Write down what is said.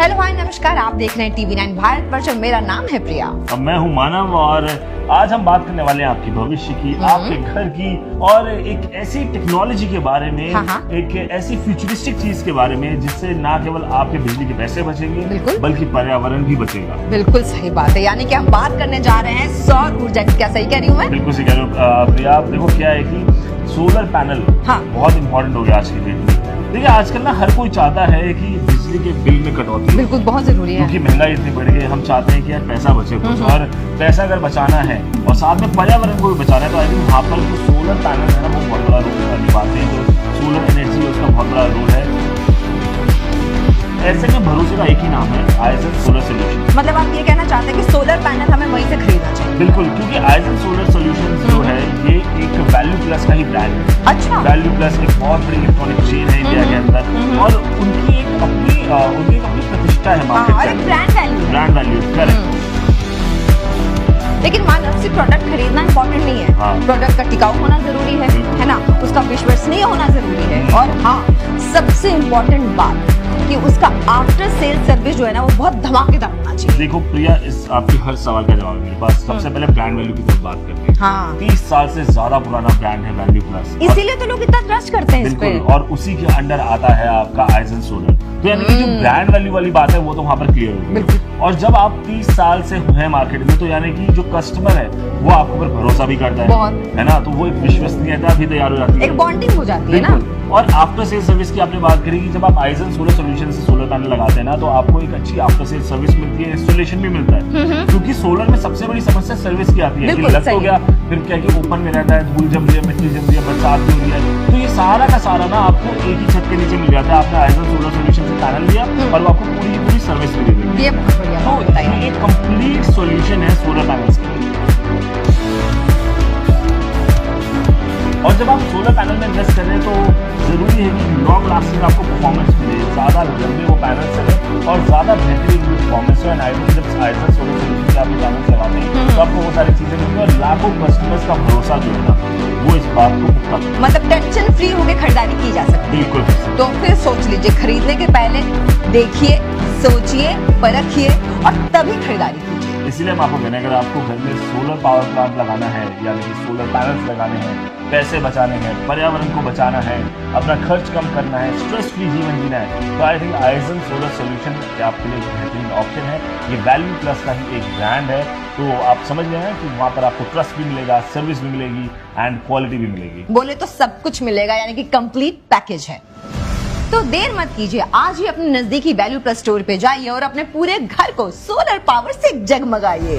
Hello hi नमस्कार, आप देख रहे हैं TV9 भारतवर्ष और मेरा नाम है प्रिया। अब मैं हूं मानव और आज हम बात करने वाले हैं आपके भविष्य की, आपके घर की और एक ऐसी टेक्नोलॉजी के बारे में, एक ऐसी फ्यूचरिस्टिक चीज के बारे में जिससे ना केवल आपके बिजली के पैसे बचेंगे बल्कि पर्यावरण भी बचेगा। बिल्कुल सही बात है, यानी कि हम बात करने जा रहे हैं सौर ऊर्जा की। क्या सही कह रही हूँ मैं? बिल्कुल सही कह रही हूँ प्रिया। आप देखो क्या है कि सोलर पैनल बहुत इंपॉर्टेंट हो गया आज की डेट में। देखिए आजकल ना हर कोई चाहता है कि बिजली के बिल में कटौती, बिल्कुल बहुत जरूरी है क्योंकि महंगाई इतनी बढ़ गई। हम चाहते हैं कि यार पैसा बचे कुछ, और पैसा अगर बचाना है और साथ में पर्यावरण को भी बचाना है तो आई थिंक वहाँ पर जो सोलर पैनल है ना वो बहुत बड़ा रोल निभाते हैं। जो सोलर एनर्जी है उसका बहुत बड़ा रोल है। ऐसे में भरोसे का एक ही नाम है, आइजन सोलर सोल्यूशन। मतलब आप ये कहना चाहते हैं कि सोलर पैनल हमें वहीं से खरीदना चाहिए? बिल्कुल, क्योंकि आइजन सोलर सोल्यूशन जो है ये एक वैल्यू प्लस का ही ब्रांड है। अच्छा, वैल्यू प्लस एक बहुत बड़ी इलेक्ट्रॉनिक चेन है इंडिया के अंदर और उनकी एक अपनी प्रतिष्ठा है मार्केट में, ब्रांड वैल्यू। करेक्ट। लेकिन मानव सिर्फ प्रोडक्ट खरीदना इम्पोर्टेंट नहीं है, प्रोडक्ट का टिकाऊ होना जरूरी है ना, उसका विश्वसनीय होना जरूरी है, और हाँ सबसे इम्पोर्टेंट बात कि उसका आफ्टर सेल सर्विस जो है ना वो बहुत धमाकेदार होना चाहिए। देखो प्रिया, इस आपके हर सवाल का जवाब मेरे पास। सबसे पहले ब्रांड वैल्यू की तरफ बात करते हैं। 30 साल से ज्यादा पुराना ब्रांड है वैल्यू प्लस, इसीलिए तो लोग इतना ट्रस्ट करते हैं इस पे। और उसी के अंडर आता है आपका आइजन सोलर। तो यानी कि जो ब्रांड वैल्यू वाली बात है वो तो वहाँ पर क्लियर होगी। और जब आप 30 साल से हैं मार्केट में तो यानी कि जो कस्टमर है वो आपके ऊपर भरोसा भी करता है ना, तो वो एक विश्वसनीयता भी तैयार हो जाती है, एक बॉन्डिंग हो जाती है ना। और आफ्टर सेल सर्विस की आपने बात करी कि जब आप आइजन सोलर सोल्यूशन से सोलर पैनल लगाते हैं ना तो आपको एक अच्छी आफ्टर सेल सर्विस मिलती है, इंस्टॉलेशन भी मिलता है। क्योंकि सोलर में सबसे बड़ी समस्या सर्विस की आती है कि लग तो गया, फिर क्या कि ओपन में रहता है, धूल जम रही है, मिट्टी जम रही है, बरसात भी हो रही है, तो ये सारा का सारा ना आपको एक ही छत के नीचे मिल जाता है। आपने आइजन सोलर सोल्यूशन से पैनल लिया और वो आपको पूरी सर्विस भी दे देंगे। ये बहुत बढ़िया, तो ये एक कंप्लीट सॉल्यूशन है सोलर पैनल्स के लिए। और जब आप सोलर पैनल में इन्वेस्ट कर रहे हैं तो जरूरी है कि लॉन्ग लास्टिंग आपको परफॉर्मेंस मिले, ज्यादा लंबे वो पैनल चले और ज्यादा बेहतरीन परफॉर्मेंस हो। एंड जब आइजन सोलर सोल्यूशन से आप पैनल लगाते हैं तो आपको वो सारी चीजें मिलती है और लाखों कस्टमर्स का भरोसा जो है ना वो इस बात को मतलब टेंशन फ्री होकर खरीदारी की जा सकती है। बिल्कुल। तो फिर सोच लीजिए, खरीदने के पहले देखिए, सोचिए, परखिए और तभी खरीदारी कीजिए। इसीलिए हम आपको कहने, अगर आपको घर में सोलर पावर प्लांट लगाना है यानी कि सोलर पैनल्स लगाने हैं, पैसे बचाने हैं, पर्यावरण को बचाना है, अपना खर्च कम करना है, स्ट्रेस फ्री जीवन जीना है, तो I think eigen solar solution आपके लिए बेहतरीन ऑप्शन है। ये वैल्यू प्लस का ही एक ब्रांड है, तो आप समझ गए हैं कि वहाँ पर आपको ट्रस्ट भी मिलेगा, सर्विस भी मिलेगी एंड क्वालिटी भी मिलेगी। बोले तो सब कुछ मिलेगा, यानी कि कंप्लीट पैकेज है। तो देर मत कीजिए, आज ही अपने नजदीकी वैल्यू प्लस स्टोर पे जाइए और अपने पूरे घर को सोलर पावर से जगमगाइए।